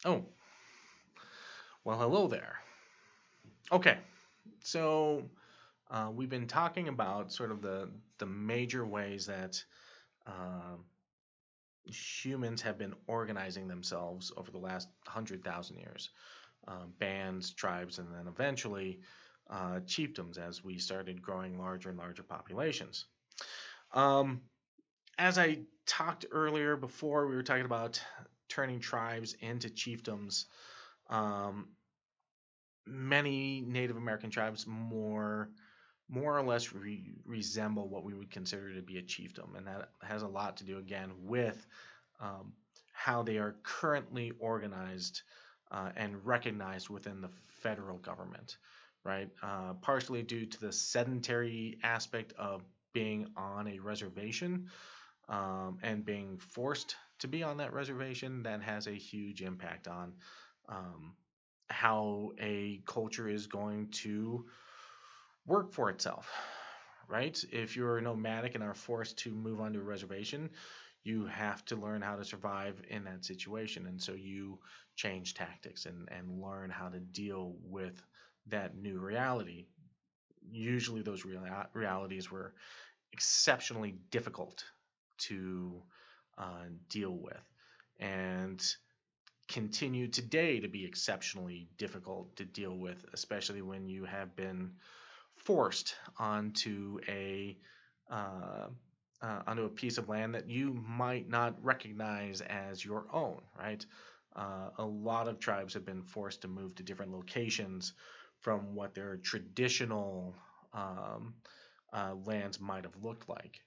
Oh, well, hello there. Okay, so we've been talking about sort of the major ways that um humans have been organizing themselves over the last 100,000 years. Bands, tribes, and then eventually chiefdoms as we started growing larger and larger populations. Um, as I talked earlier before, we were talking about turning tribes into chiefdoms. Um, Many Native American tribes more or less resemble what we would consider to be a chiefdom, and that has a lot to do again with um, how they are currently organized and recognized within the federal government, right? Partially due to the sedentary aspect of being on a reservation and being forced to be on that reservation, that has a huge impact on um, how a culture is going to work for itself, right? If you're nomadic and are forced to move onto a reservation, you have to learn how to survive in that situation. And so you change tactics and learn how to deal with that new reality. Usually, those realities were exceptionally difficult to deal with and continue today to be exceptionally difficult to deal with, especially when you have been forced uh, onto a piece of land that you might not recognize as your own, right? A lot of tribes have been forced to move to different locations from what their traditional um, lands might have looked like.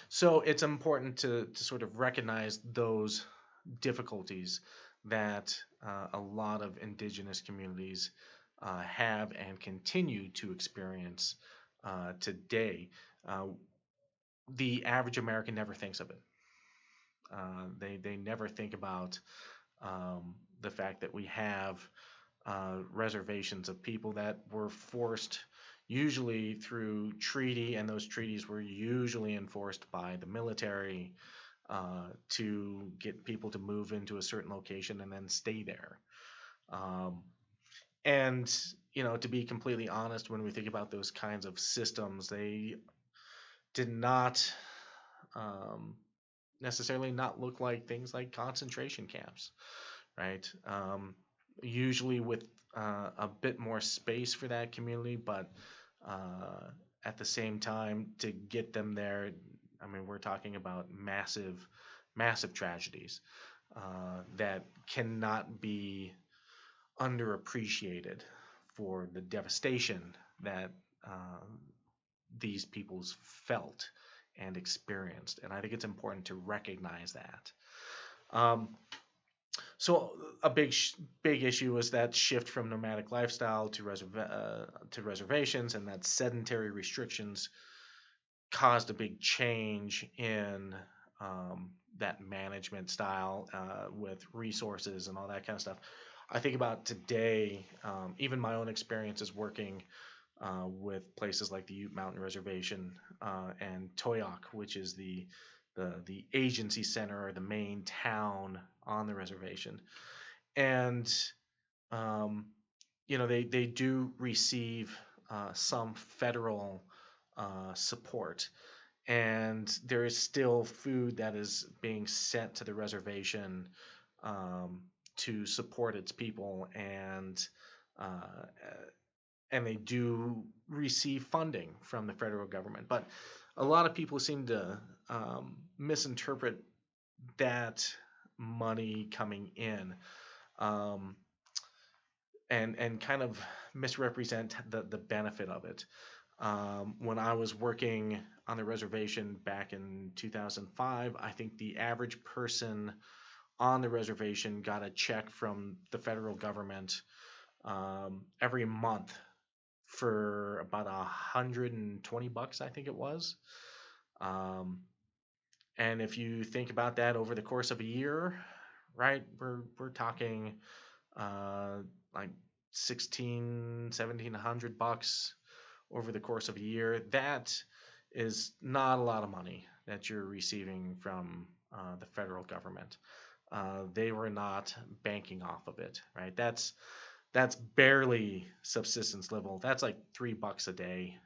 So it's important to sort of recognize those difficulties that a lot of indigenous communities have and continue to experience today. Uh, the average American never thinks of it. They never think about the fact that we have reservations of people that were forced usually through treaty, and those treaties were usually enforced by the military to get people to move into a certain location and then stay there. Um, and to be completely honest, when we think about those kinds of systems, they did not um, necessarily not look like things like concentration camps, right? Usually with a bit more space for that community, but uh, at the same time, to get them there, I mean, we're talking about massive, massive tragedies that cannot be underappreciated for the devastation that uh, these peoples felt and experienced. And I think it's important to recognize that. Um, so a big issue was that shift from nomadic lifestyle to reservations, and that sedentary restrictions caused a big change in that management style with resources and all that kind of stuff. I think about today, even my own experiences working with places like the Ute Mountain Reservation and Toyoak, which is the agency center or the main town on the reservation. And um, they do receive some federal support, and there is still food that is being sent to the reservation um, to support its people, uh, and they do receive funding from the federal government. But a lot of people seem to misinterpret that money coming in um, and kind of misrepresent the benefit of it. When I was working on the reservation back in 2005, I think the average person on the reservation got a check from the federal government every month for about $120, I think it was. Um, and if you think about that over the course of a year, right, we're talking uh, like 1,700 bucks over the course of a year. That is not a lot of money that you're receiving from the federal government. they were not banking off of it, right? That's barely subsistence level. That's like $3 a day.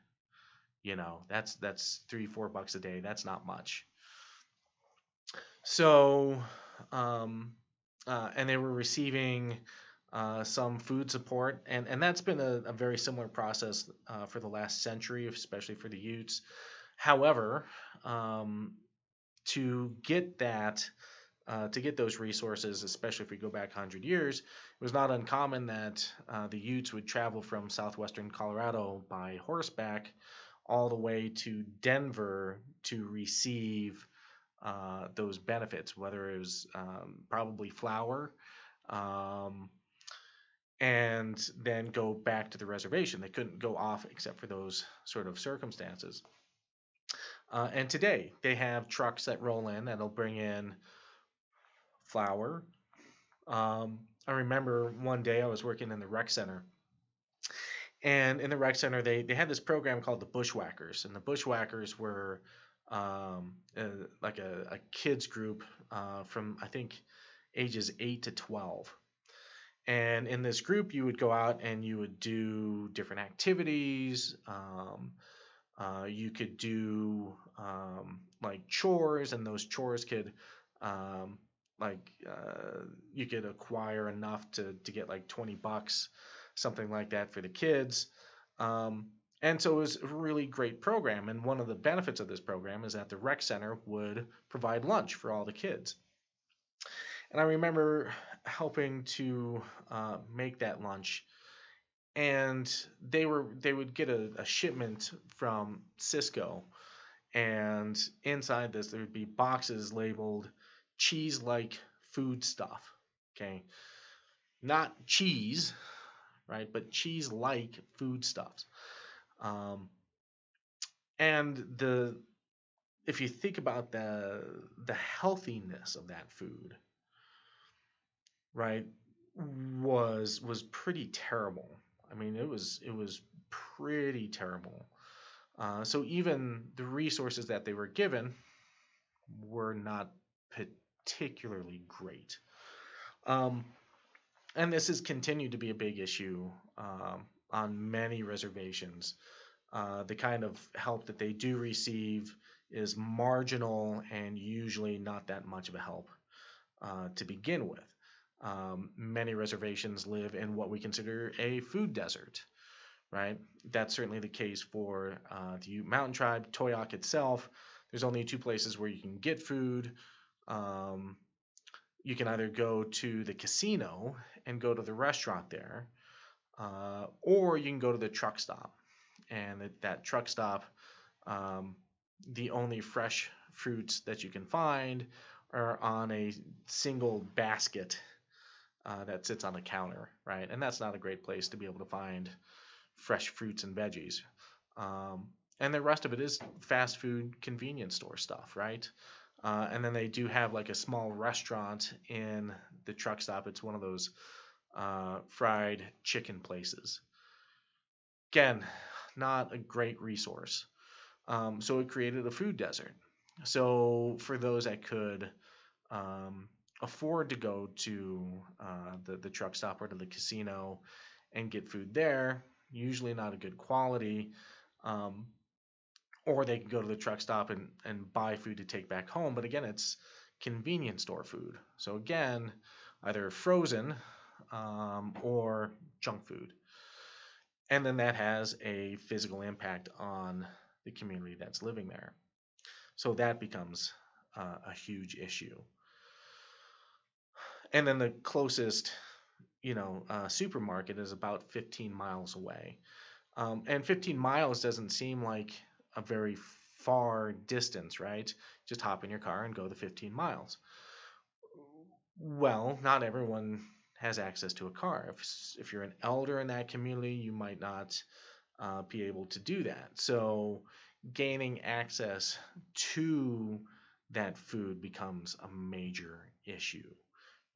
That's $3-4 a day. That's not much. So, um, and they were receiving some food support, and that's been a very similar process for the last century, especially for the Utes. However, um, to get that to get those resources, especially if we go back 100 years, it was not uncommon that the Utes would travel from southwestern Colorado by horseback all the way to Denver to receive those benefits, whether it was probably flour, um, and then go back to the reservation. They couldn't go off except for those sort of circumstances. And today they have trucks that roll in that'll bring in flour. I remember one day I was working in the rec center, and in the rec center they had this program called the Bushwhackers, and the Bushwhackers were like a kids group from I think ages 8 to 12. And in this group, you would go out and you would do different activities. You could do like chores, and those chores could um, you could acquire enough to get like $20, something like that for the kids. Um, and so it was a really great program. And one of the benefits of this program is that the rec center would provide lunch for all the kids. And I remember helping to make that lunch, and they would get a shipment from Cisco, and inside this there would be boxes labeled cheese-like food stuff. Okay, not cheese, right, but cheese-like foodstuffs. Um, and the if you think about the healthiness of that food, right, was pretty terrible. I mean, it was pretty terrible. So even the resources that they were given were not particularly great. Um, and this has continued to be a big issue on many reservations. The kind of help that they do receive is marginal and usually not that much of a help to begin with. Many reservations live in what we consider a food desert, right? That's certainly the case for the Ute Mountain Tribe, Toyac itself. There's only two places where you can get food. Um, you can either go to the casino and go to the restaurant there, or you can go to the truck stop. And that truck stop, um, the only fresh fruits that you can find are on a single basket that sits on the counter, right? And that's not a great place to be able to find fresh fruits and veggies. Um, and the rest of it is fast food convenience store stuff, right? And then they do have like a small restaurant in the truck stop. It's one of those fried chicken places. Again, not a great resource. So it created a food desert. So for those that could um, afford to go to the truck stop or to the casino and get food there, usually not a good quality, um, or they can go to the truck stop and buy food to take back home. But again, it's convenience store food. So again, either frozen or junk food. And then that has a physical impact on the community that's living there. So that becomes a huge issue. And then the closest, supermarket is about 15 miles away. And 15 miles doesn't seem like a very far distance, right? Just hop in your car and go the 15 miles. Well, not everyone has access to a car. If you're an elder in that community, you might not be able to do that. So gaining access to that food becomes a major issue,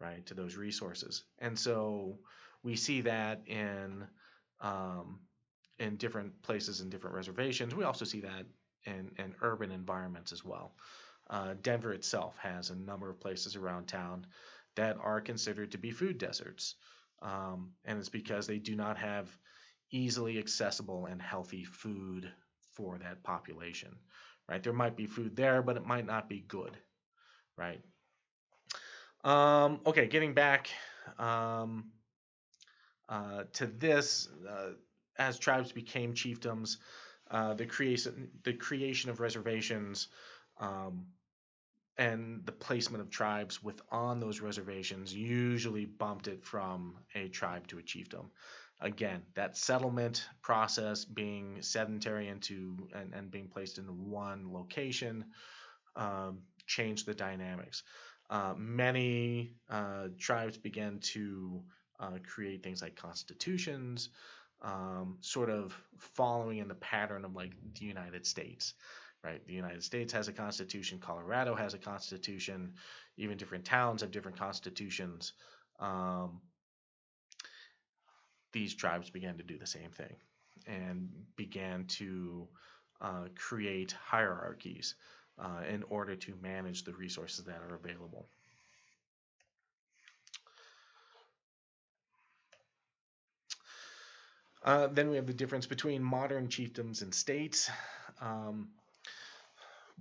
right, to those resources. And so we see that in different places and different reservations. We also see that in urban environments as well. Denver itself has a number of places around town that are considered to be food deserts. And it's because they do not have easily accessible and healthy food for that population, right? There might be food there, but it might not be good, right? Okay, getting back um, to this, as tribes became chiefdoms, the creation of reservations um, and the placement of tribes within those reservations usually bumped it from a tribe to a chiefdom. Again, that settlement process being sedentary and being placed in one location changed the dynamics. Many tribes began to create things like constitutions, sort of following in the pattern of like the United States, right? The United States has a constitution, Colorado has a constitution, even different towns have different constitutions. Um, these tribes began to do the same thing and began to create hierarchies in order to manage the resources that are available. Then we have the difference between modern chiefdoms and states. Um,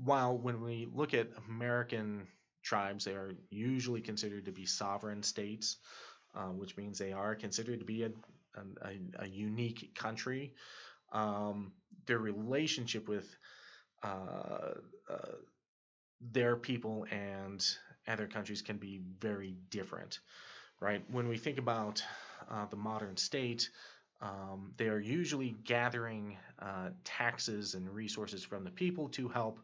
while when we look at American tribes, they are usually considered to be sovereign states, which means they are considered to be a unique country. Their relationship with uh, uh, their people and other countries can be very different, right? When we think about the modern state, they are usually gathering taxes and resources from the people to help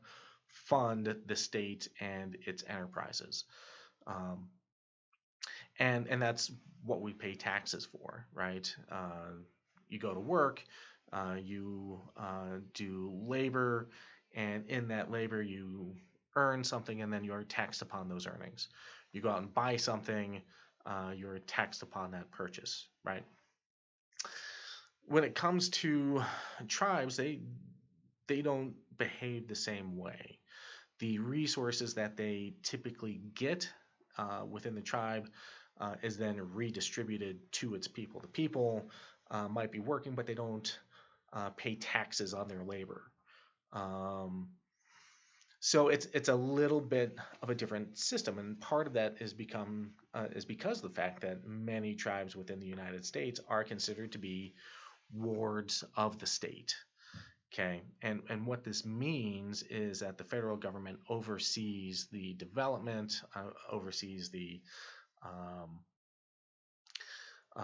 fund the state and its enterprises. Um, and that's what we pay taxes for, right? You go to work, you do labor, and in that labor you earn something, and then you are taxed upon those earnings. You go out and buy something, you're taxed upon that purchase, right? When it comes to tribes, they don't behave the same way. The resources that they typically get within the tribe is then redistributed to its people. The people might be working, but they don't pay taxes on their labor. Um, so it's a little bit of a different system, and part of that is because of the fact that many tribes within the United States are considered to be wards of the state. Okay, and what this means is that the federal government oversees the development, oversees um,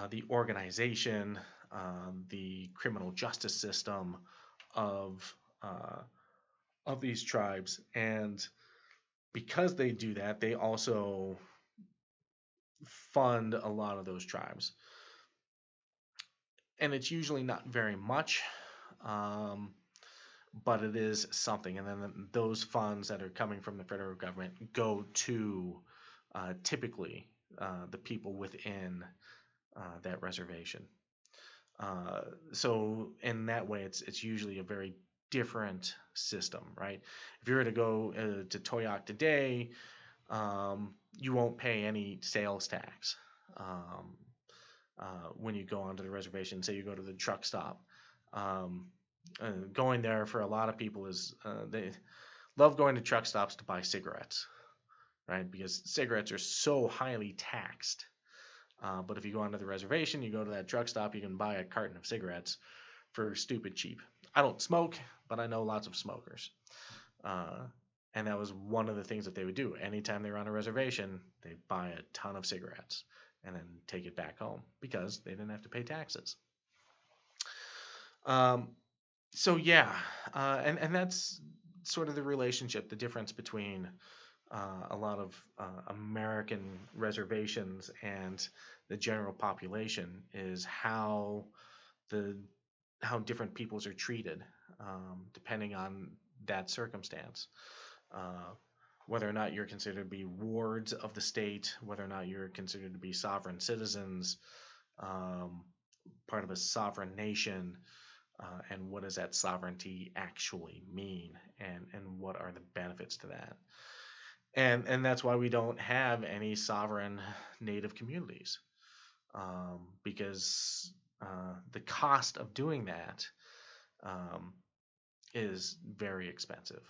the organization, the criminal justice system of uh, of these tribes, and because they do that, they also fund a lot of those tribes, and it's usually not very much. Um, but it is something. And then those funds that are coming from the federal government go to typically the people within that reservation. So in that way, it's usually a very different system, right? If you were to go to Toyac today, you won't pay any sales tax when you go onto the reservation. Say you go to the truck stop. Um, Going there for a lot of people is they love going to truck stops to buy cigarettes, right? Because cigarettes are so highly taxed. But if you go onto the reservation, you go to that truck stop, you can buy a carton of cigarettes for stupid cheap. I don't smoke, but I know lots of smokers. Uh, and that was one of the things that they would do. Anytime they were on a reservation, they'd buy a ton of cigarettes and then take it back home because they didn't have to pay taxes. Um, so yeah, and that's sort of the relationship, the difference between a lot of American reservations and the general population is the how different peoples are treated depending on that circumstance. Uh, whether or not you're considered to be wards of the state, whether or not you're considered to be sovereign citizens, um, part of a sovereign nation, and what does that sovereignty actually mean, and what are the benefits to that? And that's why we don't have any sovereign native communities, because the cost of doing that um, is very expensive.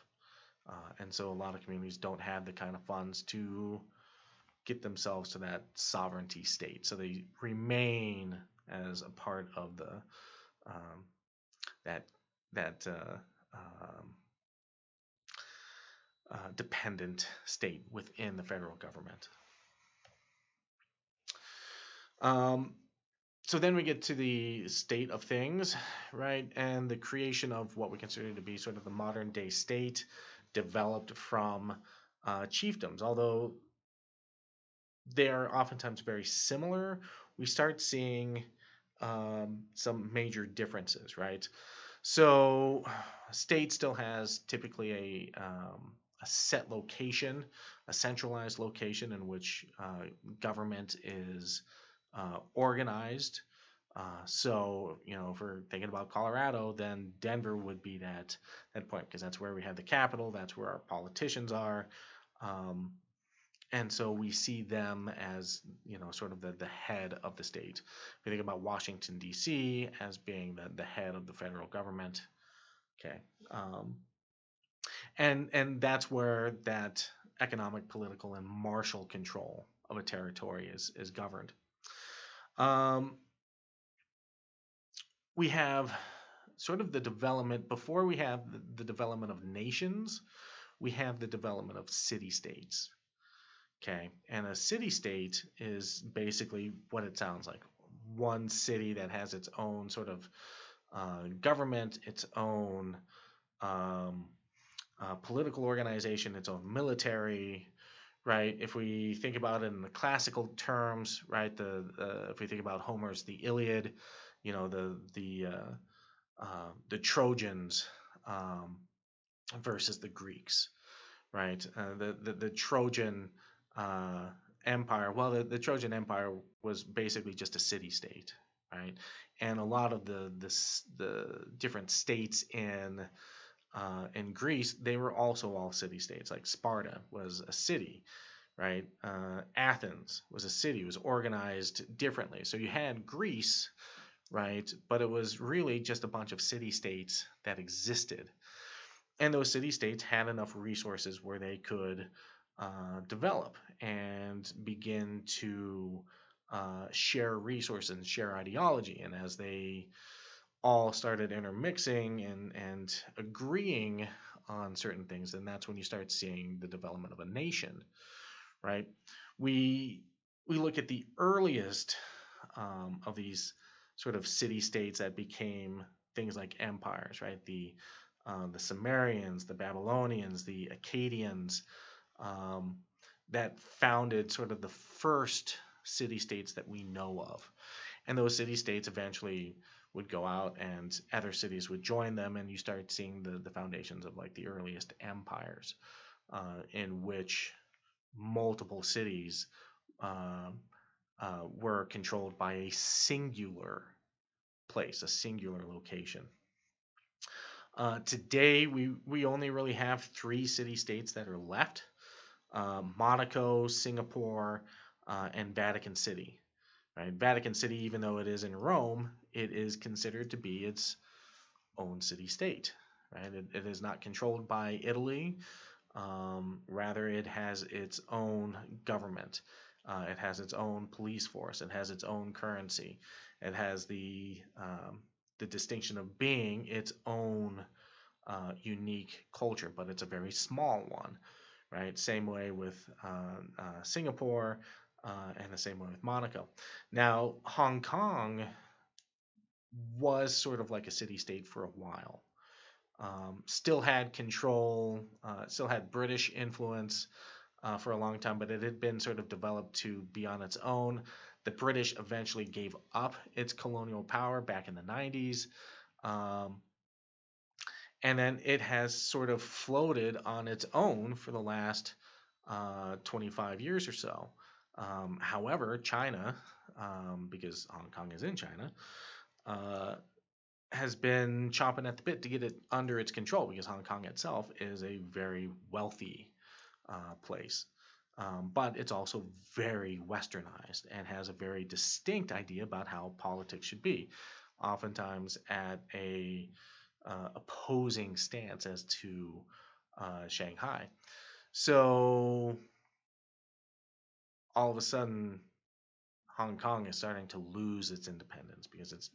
And so a lot of communities don't have the kind of funds to get themselves to that sovereignty state. So they remain as a part of the um, that that um, dependent state within the federal government. Um, so then we get to the state of things, right? And the creation of what we consider to be sort of the modern day state developed from chiefdoms. Although they are oftentimes very similar, we start seeing some major differences, right? So, a state still has typically a set location, a centralized location in which government is organized. So, if we're thinking about Colorado, then Denver would be that point because that's where we have the capital, that's where our politicians are. Um, and so we see them as, sort of the head of the state. We think about Washington, D.C. as being the head of the federal government. Okay. Um, and that's where that economic, political, and martial control of a territory is governed. Um, we have sort of the development, before we have the development of nations, we have the development of city states. Okay. And a city state is basically what it sounds like, one city that has its own sort of government, its own um, political organization, its own military, right? If we think about it in the classical terms, right? If we think about Homer's The Iliad, the Trojans um, versus the Greeks, right? The Trojan uh, Empire. Well, the Trojan Empire was basically just a city state, right? And a lot of the different states in Greece, they were also all city states. Like Sparta was a city, right? Athens was a city. It was organized differently. So you had Greece, right? But it was really just a bunch of city states that existed. And those city states had enough resources where they could develop and begin to share resources and share ideology. And as they all started intermixing and agreeing on certain things, and that's when you start seeing the development of a nation, right? We look at the earliest of these sort of city states that became things like empires, right? The Sumerians, the Babylonians, the Akkadians, um, that founded sort of the first city states that we know of. And those city states eventually would go out and other cities would join them, and you start seeing the foundations of like the earliest empires in which multiple cities uh, were controlled by a singular place, a singular location. Today, we only really have three city states that are left: Monaco, Singapore, and Vatican City. Right? Vatican City, even though it is in Rome, it is considered to be its own city state. Right? It is not controlled by Italy. Rather, it has its own government. It has its own police force. It has its own currency. It has the distinction of being its own unique culture, but it's a very small one, right? Same way with Singapore, and the same way with Monaco. Now, Hong Kong was sort of like a city state for a while. Still had control, still had British influence for a long time, but it had been sort of developed to be on its own. The British eventually gave up its colonial power back in the 90s. Um, and then it has sort of floated on its own for the last 25 years or so. However, China, because Hong Kong is in China, uh, has been chomping at the bit to get it under its control because Hong Kong itself is a very wealthy place. But it's also very westernized and has a very distinct idea about how politics should be, oftentimes at a opposing stance as to Shanghai. So all of a sudden, Hong Kong is starting to lose its independence because it's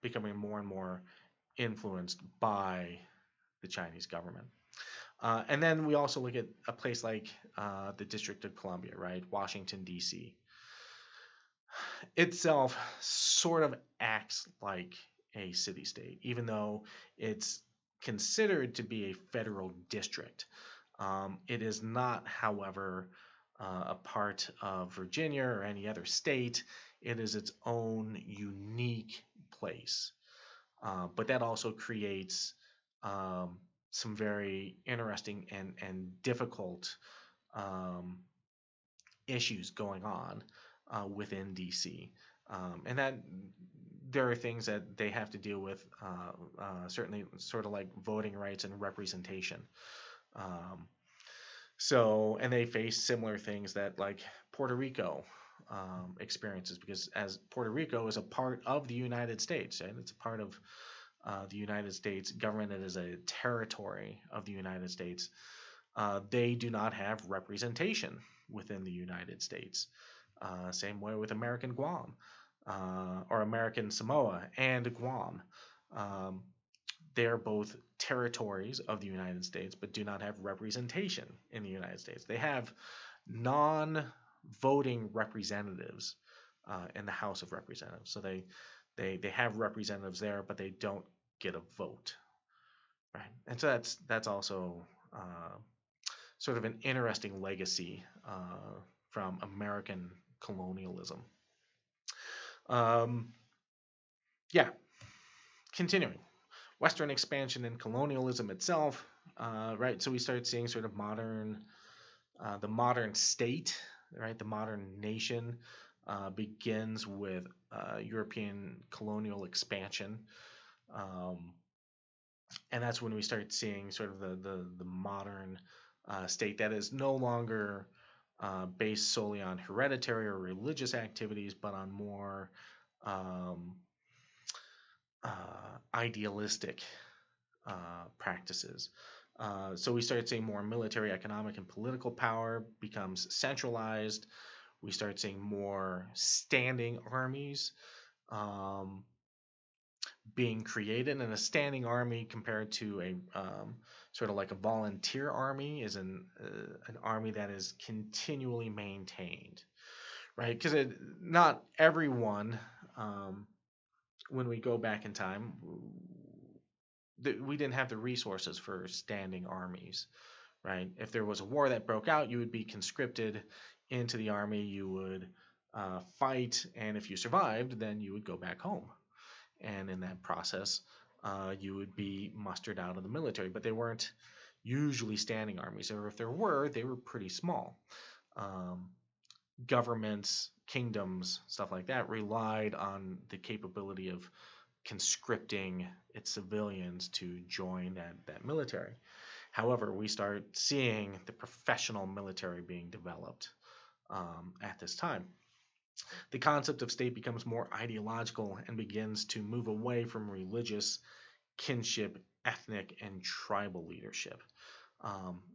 becoming more and more influenced by the Chinese government. And then we also look at a place like the District of Columbia, right? Washington, D.C. Itself sort of acts like a city state, even though it's considered to be a federal district. It is not, however, a part of Virginia or any other state. It is its own unique place. But that also creates some very interesting and difficult um, issues going on within DC. And that there are things that they have to deal with, certainly sort of like voting rights and representation. Um, and they face similar things that like Puerto Rico experiences, because as Puerto Rico is a part of the United States, and it's a part of the United States government, it is a territory of the United States. They do not have representation within the United States. Same way with American Guam or American Samoa and Guam. Um, they're both territories of the United States, but do not have representation in the United States. They have non-voting representatives in the House of Representatives. So they have representatives there, but they don't get a vote, right? And so that's also sort of an interesting legacy from American colonialism. Yeah, continuing. Western expansion and colonialism itself, right? So we start seeing sort of the modern state, right? The modern nation begins with European colonial expansion, and that's when we start seeing sort of the modern state that is no longer based solely on hereditary or religious activities, but on more idealistic practices. So we start seeing more military, economic, and political power becomes centralized. We start seeing more standing armies being created, and a standing army compared to a sort of like a volunteer army is an army that is continually maintained, right? Because not everyone, when we go back in time, we didn't have the resources for standing armies, right? If there was a war that broke out, you would be conscripted into the army, you would fight, and if you survived, then you would go back home. And in that process, you would be mustered out of the military. But they weren't usually standing armies, or if there were, they were pretty small. Governments, kingdoms, stuff like that relied on the capability of conscripting its civilians to join that military. However, we start seeing the professional military being developed at this time. The concept of state becomes more ideological and begins to move away from religious, kinship, ethnic, and tribal leadership.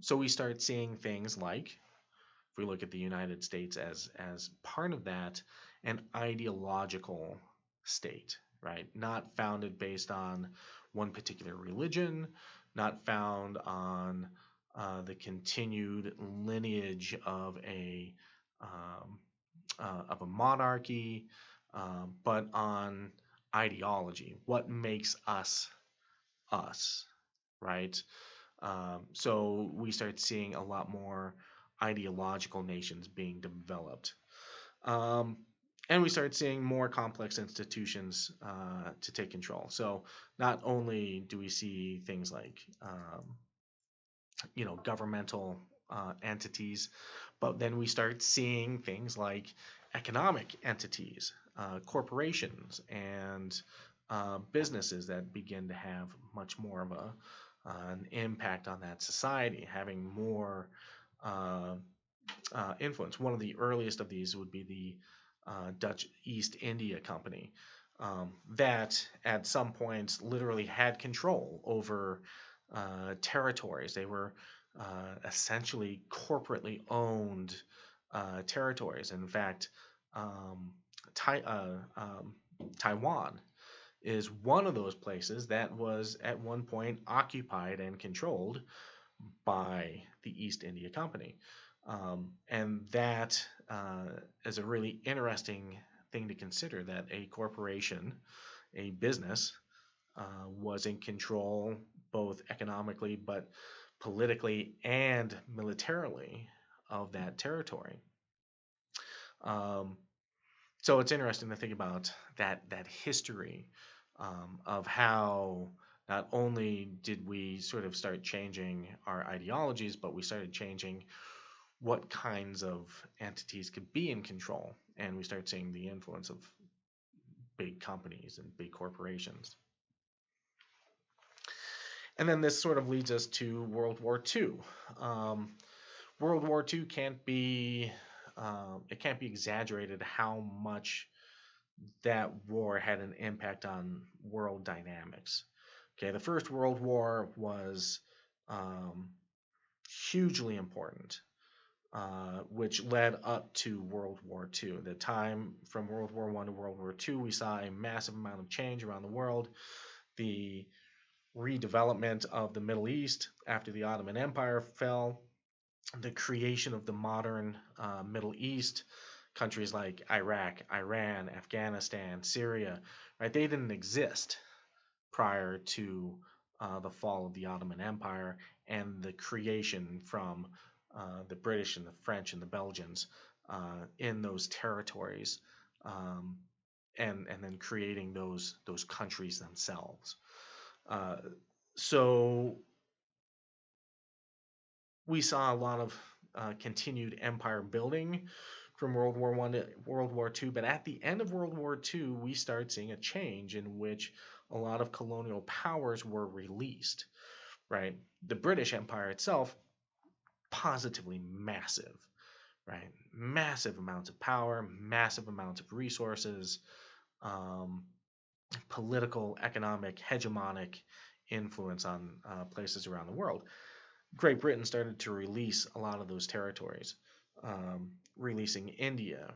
So we start seeing things like, if we look at the United States as part of that, an ideological state, right? Not founded based on one particular religion, not found on the continued lineage of a monarchy, but on ideology. What makes us us, right? So we start seeing a lot more ideological nations being developed. And we start seeing more complex institutions to take control. So not only do we see things like, governmental entities, but then we start seeing things like economic entities, corporations, and businesses that begin to have much more of an impact on that society, having more uh, influence. One of the earliest of these would be the Dutch East India Company, that at some points literally had control over territories. They were essentially corporately owned territories. In fact, um, Taiwan is one of those places that was at one point occupied and controlled by the East India Company. And that is a really interesting thing to consider, that a corporation, a business, was in control both economically but politically and militarily of that territory. Um, so it's interesting to think about that history, of how not only did we sort of start changing our ideologies, but we started changing what kinds of entities could be in control, and we start seeing the influence of big companies and big corporations. And then this sort of leads us to World War II. Um, World War II can't be exaggerated how much that war had an impact on world dynamics. Okay, the First World War was um, hugely important, which led up to World War II. The time from World War I to World War II, we saw a massive amount of change around the world. The redevelopment of the Middle East after the Ottoman Empire fell, the creation of the modern Middle East, countries like Iraq, Iran, Afghanistan, Syria, right? They didn't exist prior to the fall of the Ottoman Empire and the creation from the British and the French and the Belgians in those territories, um, and then creating those countries themselves. Uh, so we saw a lot of continued empire building from World War I to World War II, but at the end of World War II, we started seeing a change in which a lot of colonial powers were released. Right, the British Empire itself, positively massive, right, massive amounts of power, massive amounts of resources, um, political, economic, hegemonic influence on places around the world. Great Britain started to release a lot of those territories, releasing India,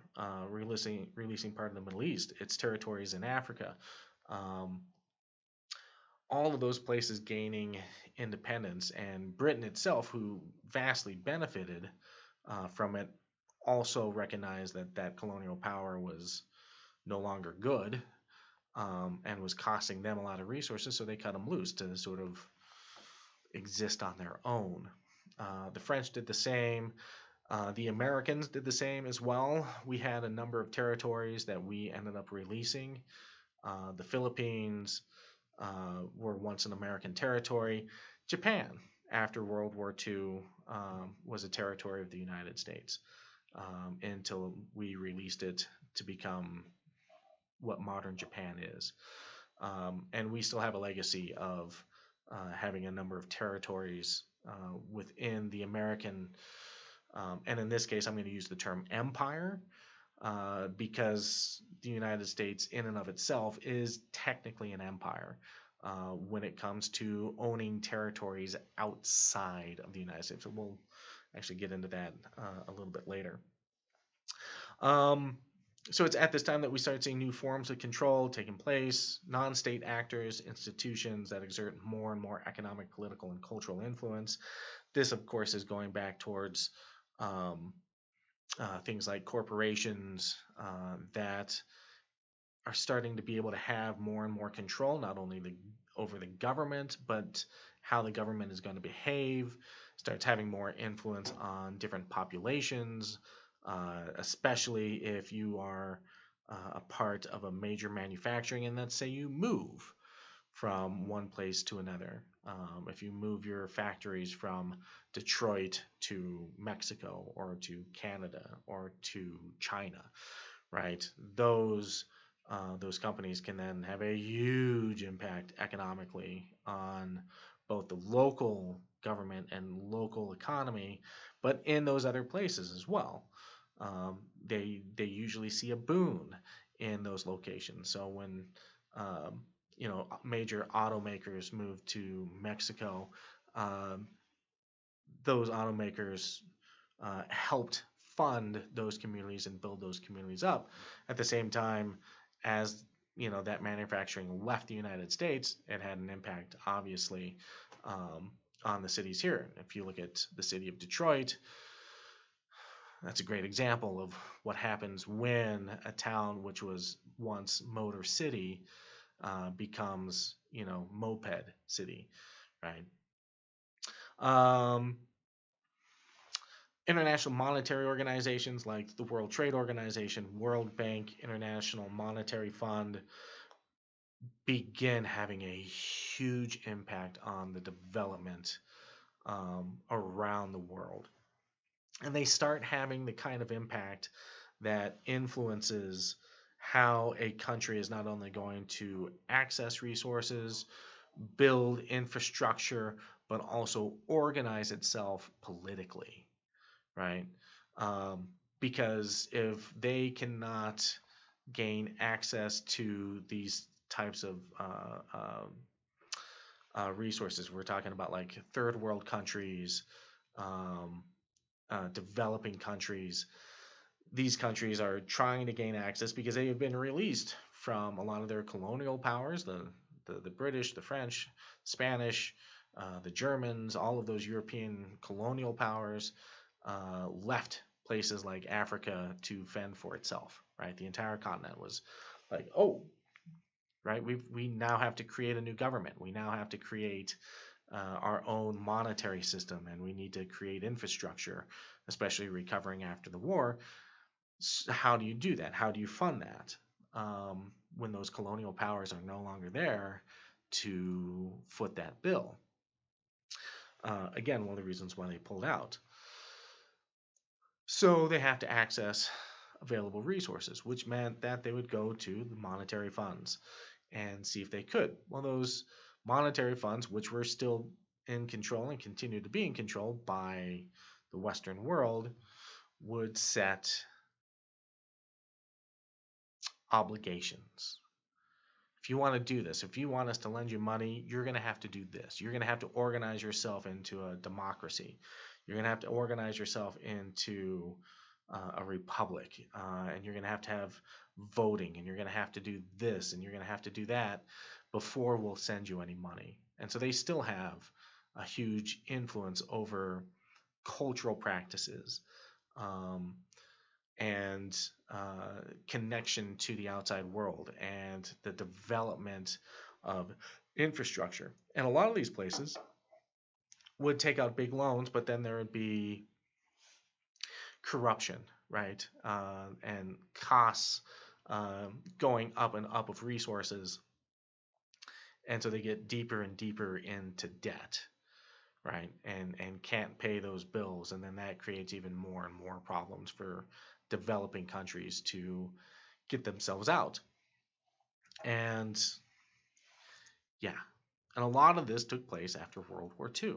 releasing part of the Middle East, its territories in Africa, um, all of those places gaining independence, and Britain itself, who vastly benefited from it, also recognized that that colonial power was no longer good, and was costing them a lot of resources, so they cut them loose to sort of exist on their own. The French did the same. The Americans did the same as well. We had a number of territories that we ended up releasing. The Philippines were once an American territory. Japan, after World War II, was a territory of the United States, until we released it to become what modern Japan is. And we still have a legacy of having a number of territories within the American, and in this case, I'm going to use the term empire, because the United States, in and of itself, is technically an empire when it comes to owning territories outside of the United States. So we'll actually get into that a little bit later. Um, so it's at this time that we start seeing new forms of control taking place, non-state actors, institutions that exert more and more economic, political, and cultural influence. This, of course, is going back towards um, things like corporations that are starting to be able to have more and more control, not only over the government, but how the government is going to behave, starts having more influence on different populations, especially if you are a part of a major manufacturing, and let's say you move from one place to another. If you move your factories from Detroit to Mexico or to Canada or to China, right? Those companies can then have a huge impact economically on both the local government and local economy, but in those other places as well. They usually see a boon in those locations. So when um, major automakers move to Mexico, um, those automakers helped fund those communities and build those communities up. At the same time as that manufacturing left the United States, it had an impact, obviously, um, on the cities here. If you look at the city of Detroit, that's a great example of what happens when a town which was once Motor City becomes, Moped City, right? Um, International monetary organizations like the World Trade Organization, World Bank, International Monetary Fund begin having a huge impact on the development around the world. And they start having the kind of impact that influences how a country is not only going to access resources, build infrastructure, but also organize itself politically, right? Um, because if they cannot gain access to these types of resources, we're talking about like third world countries, um, developing countries. These countries are trying to gain access because they have been released from a lot of their colonial powers, the British, the French, Spanish, the Germans, all of those European colonial powers left places like Africa to fend for itself, right? The entire continent was like, oh, right, we now have to create a new government. We now have to create our own monetary system, and we need to create infrastructure, especially recovering after the war. How do you do that? How do you fund that when those colonial powers are no longer there to foot that bill? Again, one of the reasons why they pulled out. So they have to access available resources, which meant that they would go to the monetary funds and see if they could. Well, those monetary funds, which were still in control and continue to be in control by the Western world, would set obligations. If you want to do this, if you want us to lend you money, you're going to have to do this. You're going to have to organize yourself into a democracy. You're going to have to organize yourself into a republic, and you're going to have voting, and you're going to have to do this, and you're going to have to do that before we'll send you any money. And so they still have a huge influence over cultural practices and connection to the outside world and the development of infrastructure. And a lot of these places would take out big loans, but then there would be corruption, right? And costs going up and up of resources. And so they get deeper and deeper into debt, right? And can't pay those bills. And then that creates even more and more problems for developing countries to get themselves out. And yeah, and a lot of this took place after World War II.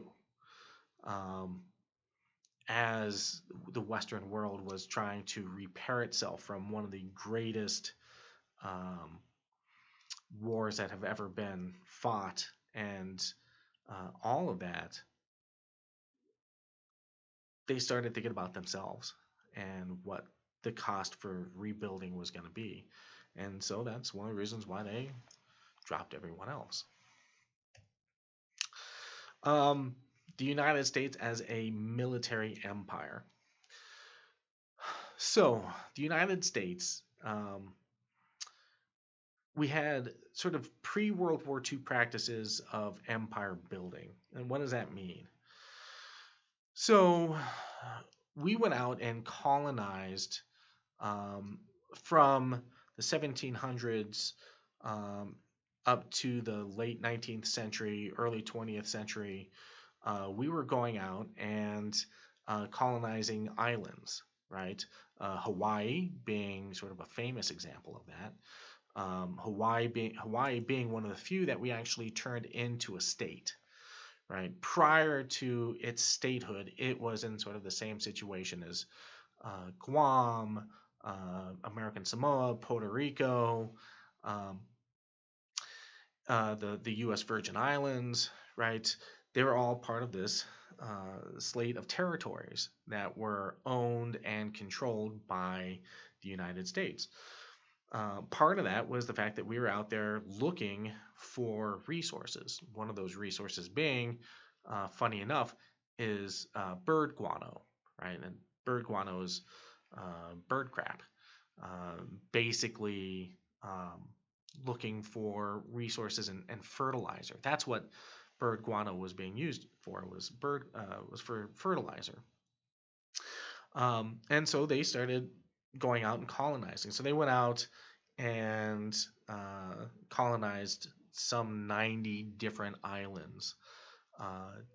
As the Western world was trying to repair itself from one of the greatest wars that have ever been fought, and all of that, they started thinking about themselves and what the cost for rebuilding was going to be. And so that's one of the reasons why they dropped everyone else. The United States as a military empire. So the United States, we had sort of pre-World War II practices of empire building. And what does that mean? So we went out and colonized from the 1700s up to the late 19th century, early 20th century. We were going out and colonizing islands, right? Hawaii being sort of a famous example of that. Hawaii being one of the few that we actually turned into a state, right? Prior to its statehood, it was in sort of the same situation as Guam, American Samoa, Puerto Rico, um, the U.S. Virgin Islands, right? They were all part of this slate of territories that were owned and controlled by the United States. Part of that was the fact that we were out there looking for resources. One of those resources being, funny enough, is bird guano, right? And bird guano is bird crap. Basically, looking for resources and fertilizer. That's what bird guano was being used for. Was for fertilizer. And so they started going out and colonizing. So they went out and colonized some 90 different islands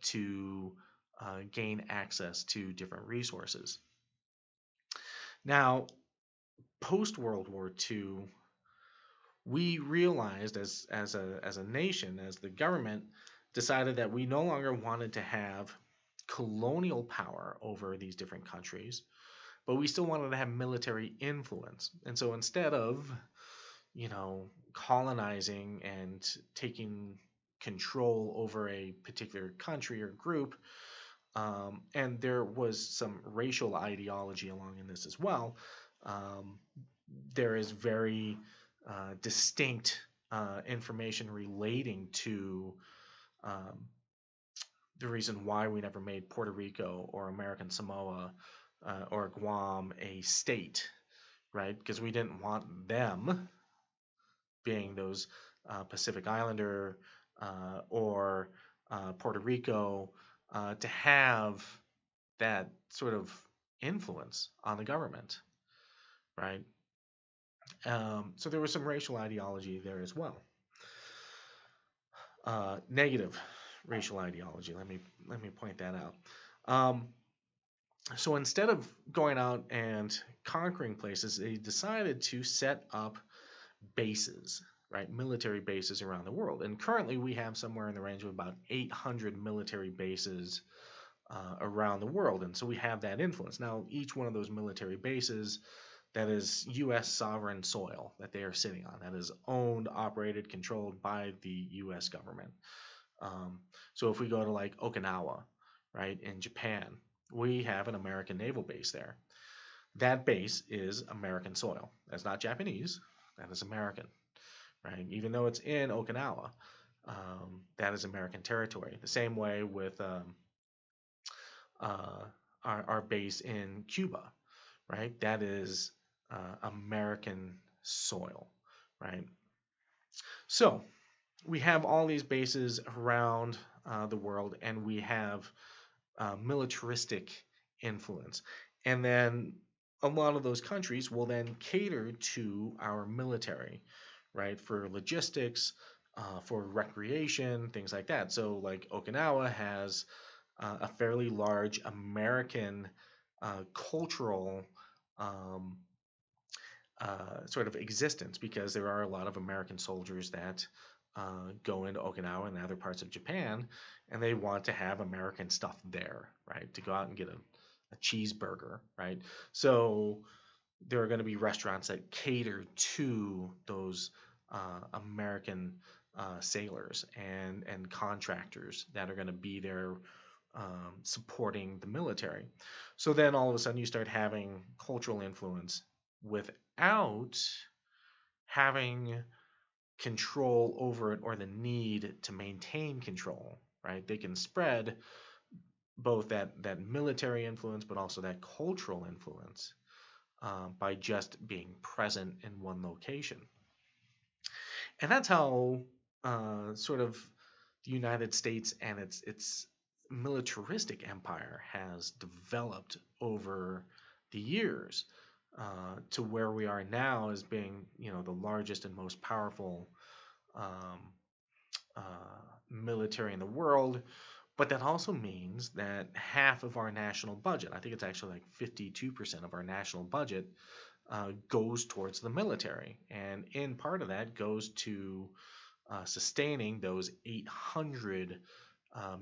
to gain access to different resources. Now, post World War II, we realized as a nation, as the government, decided that we no longer wanted to have colonial power over these different countries, but we still wanted to have military influence. And so instead of, colonizing and taking control over a particular country or group, and there was some racial ideology along in this as well, there is very distinct information relating to the reason why we never made Puerto Rico or American Samoa or Guam a state, right? Because we didn't want them, being those Pacific Islander or Puerto Rico, to have that sort of influence on the government, right? So there was some racial ideology there as well. Negative racial ideology. Let me point that out. So instead of going out and conquering places, they decided to set up bases, right? Military bases around the world. And currently we have somewhere in the range of about 800 military bases around the world. And so we have that influence. Now, each one of those military bases, that is U.S. sovereign soil that they are sitting on, that is owned, operated, controlled by the U.S. government. So if we go to like Okinawa, right, in Japan, we have an American naval base there. That base is American soil. That's not Japanese. That is American, right? Even though it's in Okinawa, that is American territory. The same way with our base in Cuba, right? That is American soil, right? So we have all these bases around the world, and we have militaristic influence. And then a lot of those countries will then cater to our military, right? For logistics, for recreation, things like that. So, like Okinawa has a fairly large American cultural sort of existence, because there are a lot of American soldiers that go into Okinawa and other parts of Japan, and they want to have American stuff there, right? To go out and get a cheeseburger, right? So there are going to be restaurants that cater to those American sailors and contractors that are going to be there supporting the military. So then all of a sudden you start having cultural influence without having control over it or the need to maintain control, right? They can spread both that military influence but also that cultural influence by just being present in one location. And that's how sort of the United States and its militaristic empire has developed over the years to where we are now as being, the largest and most powerful military in the world. But that also means that half of our national budget, I think it's actually like 52% of our national budget, goes towards the military. And in part of that goes to sustaining those 800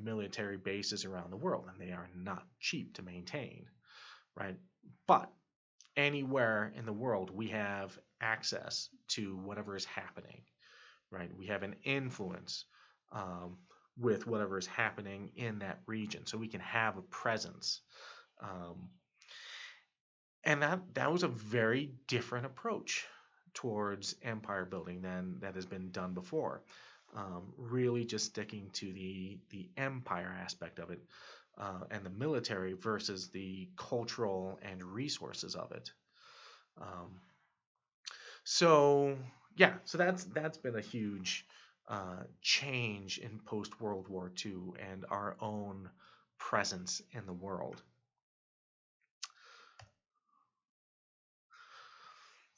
military bases around the world, and they are not cheap to maintain, right? But anywhere in the world, we have access to whatever is happening, right? We have an influence um, with whatever is happening in that region, so we can have a presence. Um, and that was a very different approach towards empire building than that has been done before. Really, just sticking to the empire aspect of it and the military versus the cultural and resources of it. Um, so yeah, so that's been a huge change in post World War II and our own presence in the world.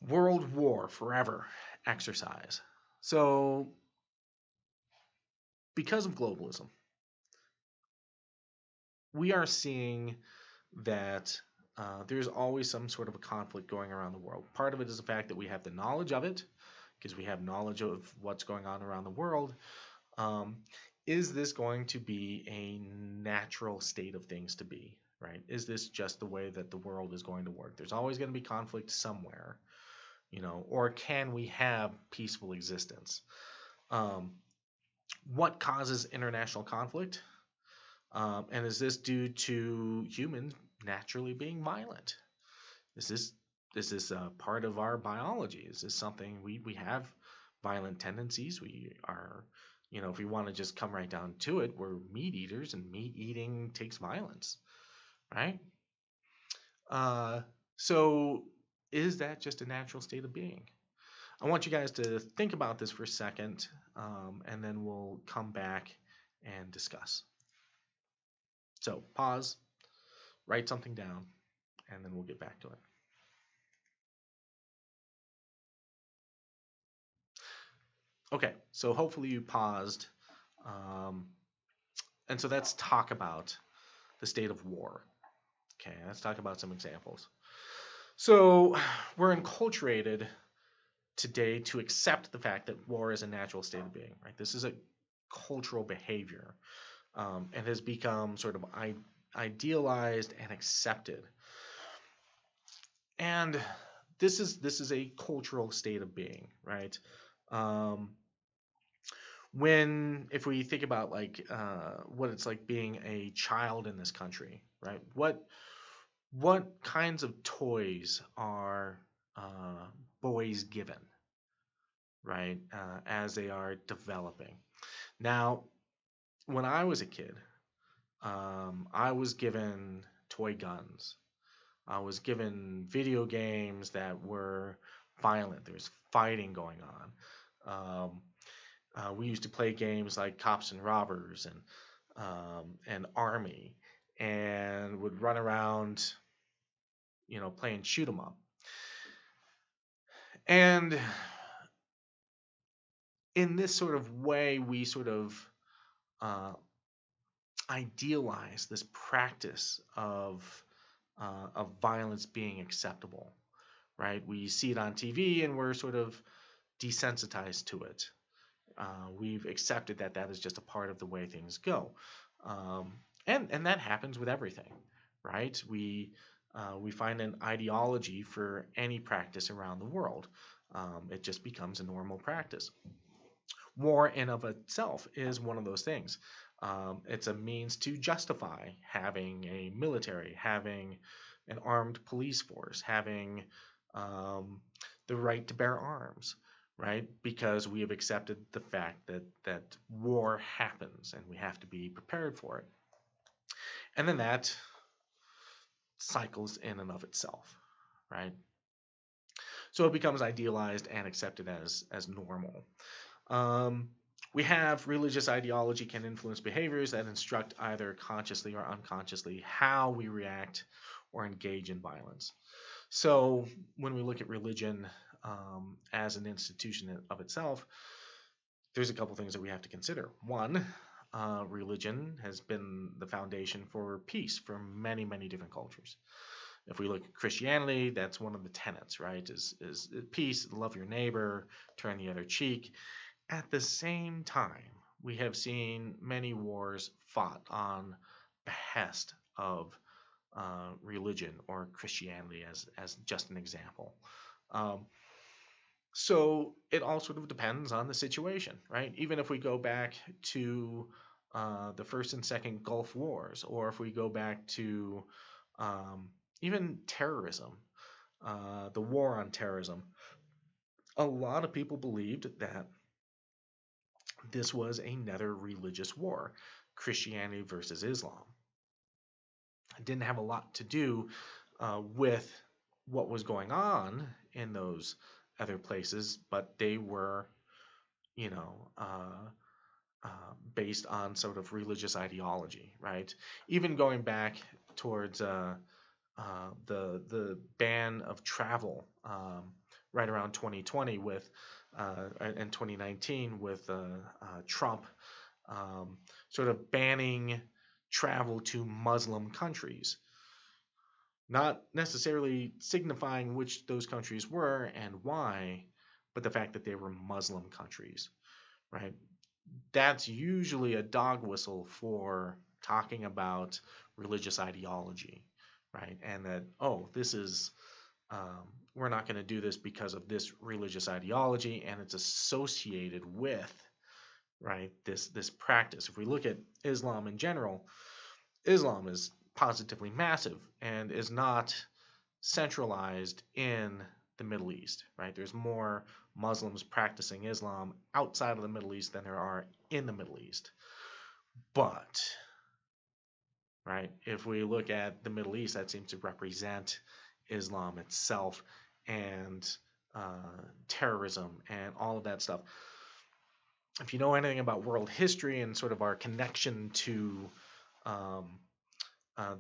World War Forever exercise. So because of globalism, we are seeing that there's always some sort of a conflict going around the world. Part of it is the fact that we have the knowledge of it, because we have knowledge of what's going on around the world. Um, is this going to be a natural state of things to be, right? Is this just the way that the world is going to work? There's always going to be conflict somewhere, or can we have peaceful existence? Um, what causes international conflict? And is this due to humans naturally being violent? Is this a part of our biology? Is this something we have violent tendencies? We are, if we want to just come right down to it, we're meat eaters, and meat eating takes violence, right? Uh, so is that just a natural state of being? I want you guys to think about this for a second, and then we'll come back and discuss. So pause, write something down, and then we'll get back to it. Okay, so hopefully you paused. Um, and so let's talk about the state of war. Okay, let's talk about some examples. So we're enculturated today to accept the fact that war is a natural state of being, right? This is a cultural behavior and has become sort of idealized and accepted. And this is a cultural state of being, right? Um, if we think about like what it's like being a child in this country, right? What kinds of toys are boys given, right, as they are developing? Now, when I was a kid, I was given toy guns. I was given video games that were violent. There was fighting going on. We used to play games like Cops and Robbers and Army, and would run around, playing shoot 'em up. And in this sort of way, we sort of uh, idealize this practice of violence being acceptable, right? We see it on TV, and we're sort of desensitized to it. We've accepted that that is just a part of the way things go, um, and that happens with everything, right? We find an ideology for any practice around the world. It just becomes a normal practice. War in of itself is one of those things. It's a means to justify having a military, having an armed police force, having um, the right to bear arms, right? Because we have accepted the fact that war happens and we have to be prepared for it. And then that cycles in and of itself, right? So it becomes idealized and accepted as normal. We have religious ideology can influence behaviors that instruct either consciously or unconsciously how we react or engage in violence. So when we look at religion as an institution of itself, there's a couple things that we have to consider. One, religion has been the foundation for peace for many, many different cultures. If we look at Christianity, that's one of the tenets, right? Is peace, love your neighbor, turn the other cheek. At the same time, we have seen many wars fought on behest of religion or Christianity, as just an example. Um, so it all sort of depends on the situation, right? Even if we go back to the first and second Gulf Wars, or if we go back to um, even terrorism, the war on terrorism, a lot of people believed that this was another religious war, Christianity versus Islam. It didn't have a lot to do with what was going on in those other places, but they were, you know, based on sort of religious ideology, right? Even going back towards the ban of travel right around 2020 with and 2019 with Trump sort of banning travel to Muslim countries, not necessarily signifying which those countries were and why, but the fact that they were Muslim countries, right? That's usually a dog whistle for talking about religious ideology, right? And that, oh, this is, we're not going to do this because of this religious ideology, and it's associated with, right, this practice. If we look at Islam in general, Islam is positively massive and is not centralized in the Middle East, right? There's more Muslims practicing Islam outside of the Middle East than there are in the Middle East. But, right, if we look at the Middle East, that seems to represent Islam itself and terrorism and all of that stuff. If you know anything about world history and sort of our connection to um,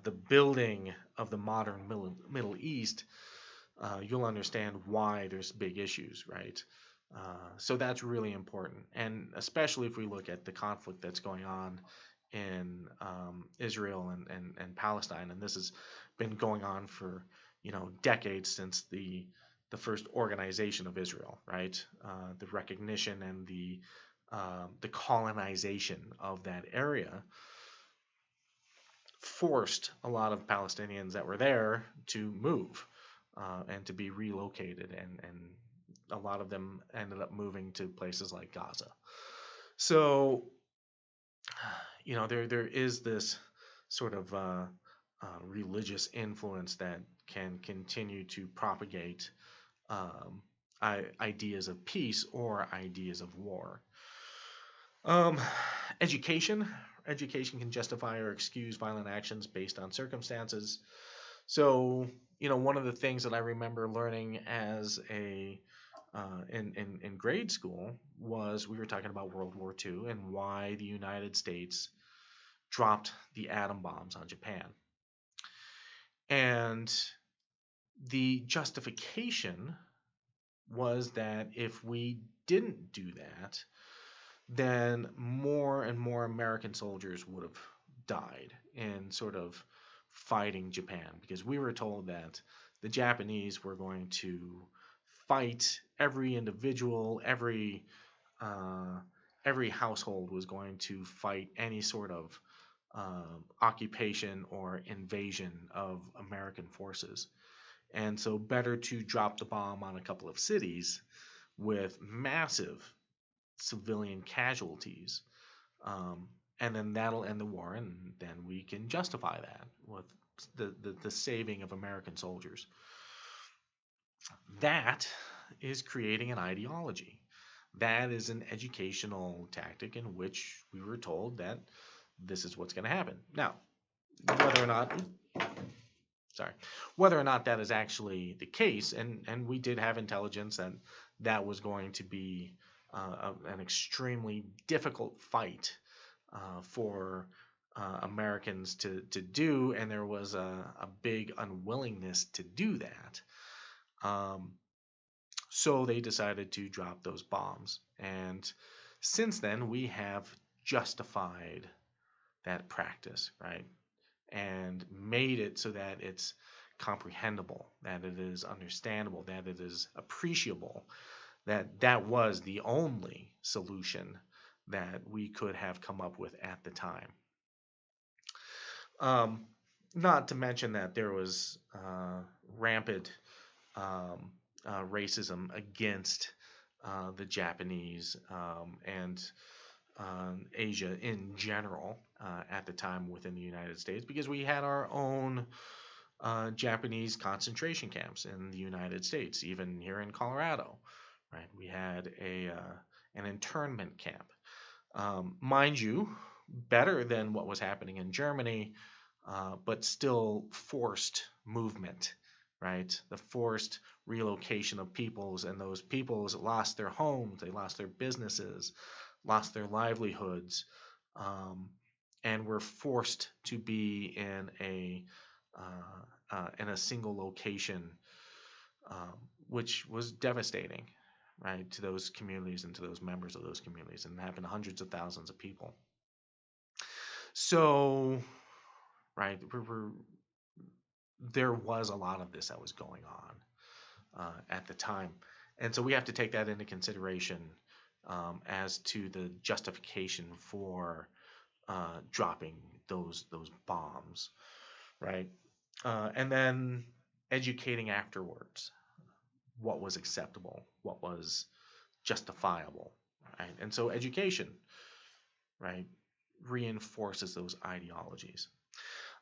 the building of the modern Middle East, you'll understand why there's big issues, right? So that's really important, and especially if we look at the conflict that's going on in Israel and Palestine, and this has been going on for decades since the first organization of Israel, right? The recognition and the colonization of that area forced a lot of Palestinians that were there to move and to be relocated, and a lot of them ended up moving to places like Gaza. So, there is this sort of religious influence that can continue to propagate ideas of peace or ideas of war. Um, education. Education can justify or excuse violent actions based on circumstances. So, one of the things that I remember learning as in grade school was we were talking about World War II and why the United States dropped the atom bombs on Japan. And the justification was that if we didn't do that, then more and more American soldiers would have died in sort of fighting Japan, because we were told that the Japanese were going to fight every individual, every household was going to fight any sort of occupation or invasion of American forces. And so better to drop the bomb on a couple of cities with massive civilian casualties, and then that'll end the war, and then we can justify that with the saving of American soldiers. That is creating an ideology. That is an educational tactic in which we were told that this is what's going to happen. Now, whether or not that is actually the case, and we did have intelligence that was going to be an extremely difficult fight for Americans to do, and there was a big unwillingness to do that. So they decided to drop those bombs. And since then, we have justified that practice, right? And made it so that it's comprehensible, that it is understandable, that it is appreciable, that was the only solution that we could have come up with at the time. Um, Not to mention that there was rampant um, racism against the Japanese and Asia in general at the time within the United States, because we had our own Japanese concentration camps in the United States, even here in Colorado. Right, we had an internment camp. Mind you, better than what was happening in Germany, but still forced movement, right? The forced relocation of peoples, and those peoples lost their homes, they lost their businesses, lost their livelihoods, um, and were forced to be in a single location, which was devastating, right, to those communities and to those members of those communities, and it happened to hundreds of thousands of people. So, right, there was a lot of this that was going on at the time, and so we have to take that into consideration as to the justification for dropping those bombs, right? And then educating afterwards what was acceptable, what was justifiable, right? And so education, right, reinforces those ideologies.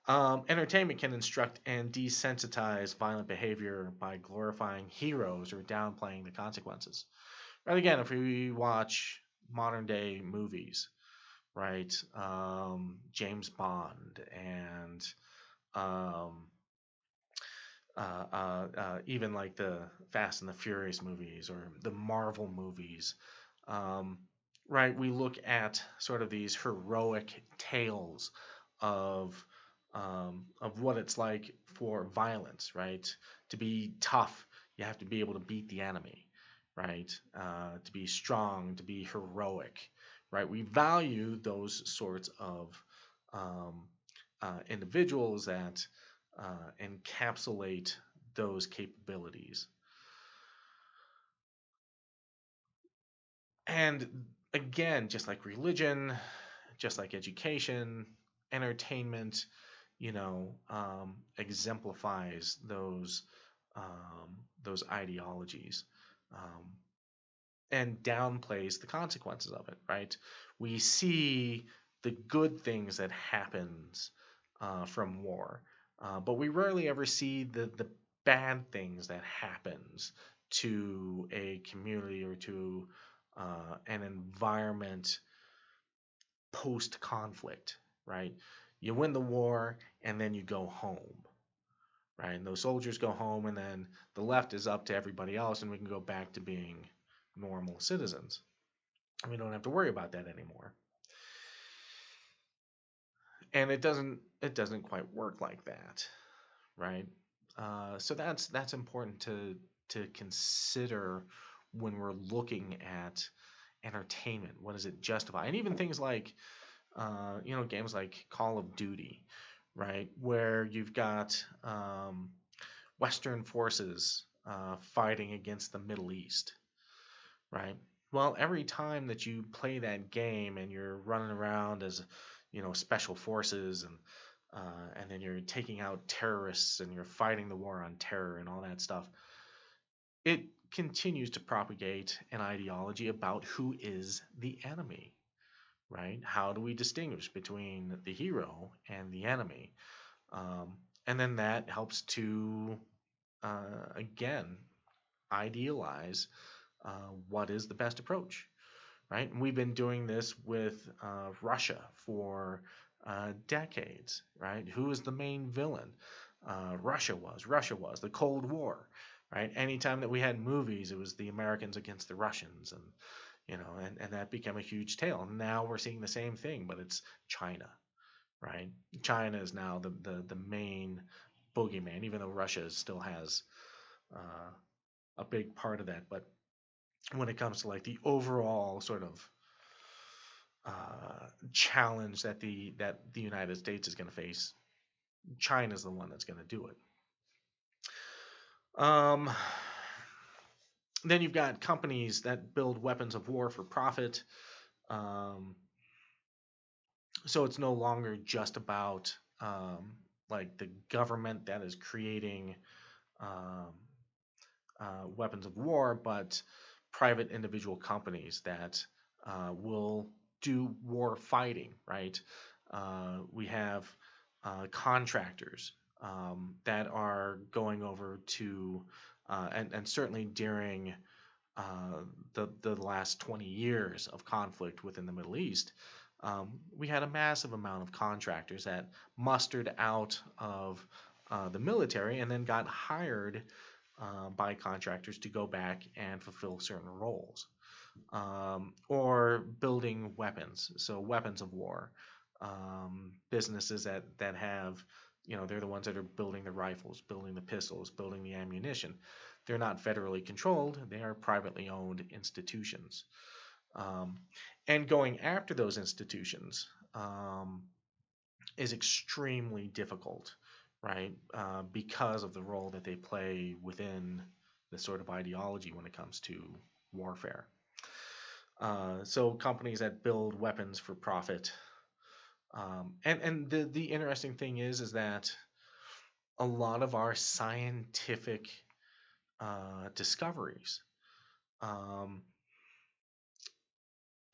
Entertainment can instruct and desensitize violent behavior by glorifying heroes or downplaying the consequences. And again, if we watch modern day movies, right, James Bond and um, even like the Fast and the Furious movies or the Marvel movies, um, right? We look at sort of these heroic tales of what it's like for violence, right? To be tough, you have to be able to beat the enemy, right? To be strong, to be heroic, right? We value those sorts of um, individuals that encapsulate those capabilities. And again, just like religion, just like education, entertainment, exemplifies those ideologies, um, and downplays the consequences of it. Right? We see the good things that happens from war, but we rarely ever see the bad things that happens to a community or to an environment post conflict, right? You win the war and then you go home, right? And those soldiers go home, and then the left is up to everybody else, and we can go back to being normal citizens. And we don't have to worry about that anymore. And it doesn't quite work like that, right? So that's important to consider when we're looking at entertainment. What does it justify? And even things like games like Call of Duty, right, where you've got Western forces fighting against the Middle East, right? Well, every time that you play that game and you're running around as special forces, and then you're taking out terrorists and you're fighting the war on terror and all that stuff, it continues to propagate an ideology about who is the enemy, right? How do we distinguish between the hero and the enemy? And then that helps to, again, idealize what is the best approach, right? And we've been doing this with Russia for decades, right? Who is the main villain? Russia was the Cold War, right? Anytime that we had movies, it was the Americans against the Russians, and and that became a huge tale. Now we're seeing the same thing, but it's China, right? China is now the main boogeyman, even though Russia still has a big part of that. But when it comes to like the overall sort of challenge that the United States is going to face, China is the one that's going to do it. Then you've got companies that build weapons of war for profit. Um, so it's no longer just about like the government that is creating um, weapons of war, but private individual companies that will do war fighting, right? We have contractors that are going over to, and certainly during the last 20 years of conflict within the Middle East, we had a massive amount of contractors that mustered out of the military and then got hired by contractors to go back and fulfill certain roles, or building weapons, so weapons of war. Businesses that have, they're the ones that are building the rifles, building the pistols, building the ammunition. They're not federally controlled; they are privately owned institutions. Um, and going after those institutions is extremely difficult, right? Because of the role that they play within the sort of ideology when it comes to warfare. So companies that build weapons for profit. And the interesting thing is that a lot of our scientific discoveries, um,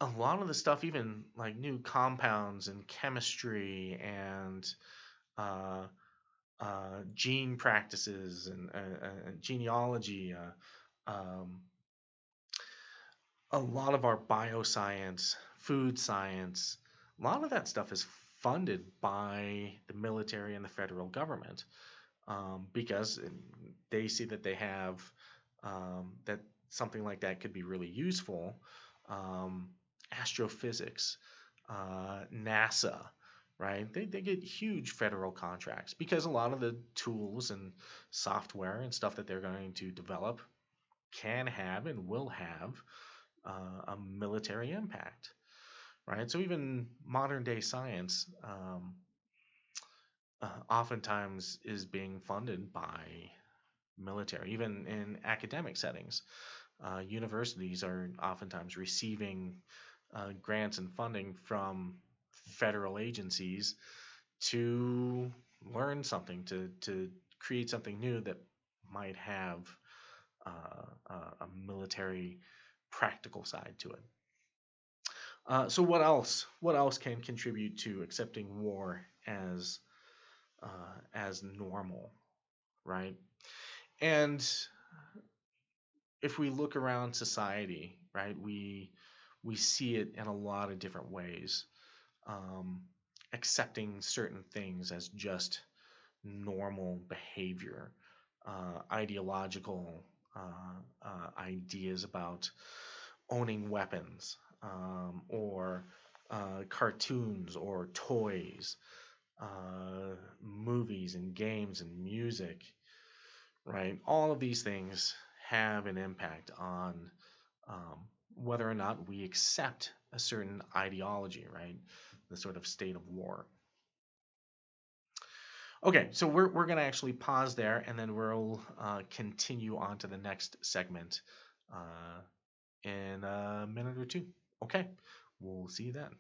a lot of the stuff, even like new compounds and chemistry and uh, gene practices and genealogy, a lot of our bioscience, food science, a lot of that stuff is funded by the military and the federal government, because they see that they have, that something like that could be really useful. Um, Astrophysics, NASA, right? They get huge federal contracts because a lot of the tools and software and stuff that they're going to develop can have and will have a military impact, right? So even modern day science oftentimes is being funded by military, even in academic settings. Universities are oftentimes receiving grants and funding from federal agencies to learn something, to create something new that might have a military practical side to it. So what else? What else can contribute to accepting war as normal, right? And if we look around society, right, we see it in a lot of different ways. Um, Accepting certain things as just normal behavior, ideological ideas about owning weapons, or cartoons or toys, movies and games and music, right? All of these things have an impact on whether or not we accept a certain ideology, right? The sort of state of war. Okay, so we're going to actually pause there and then we'll continue on to the next segment in a minute or two. Okay, we'll see you then.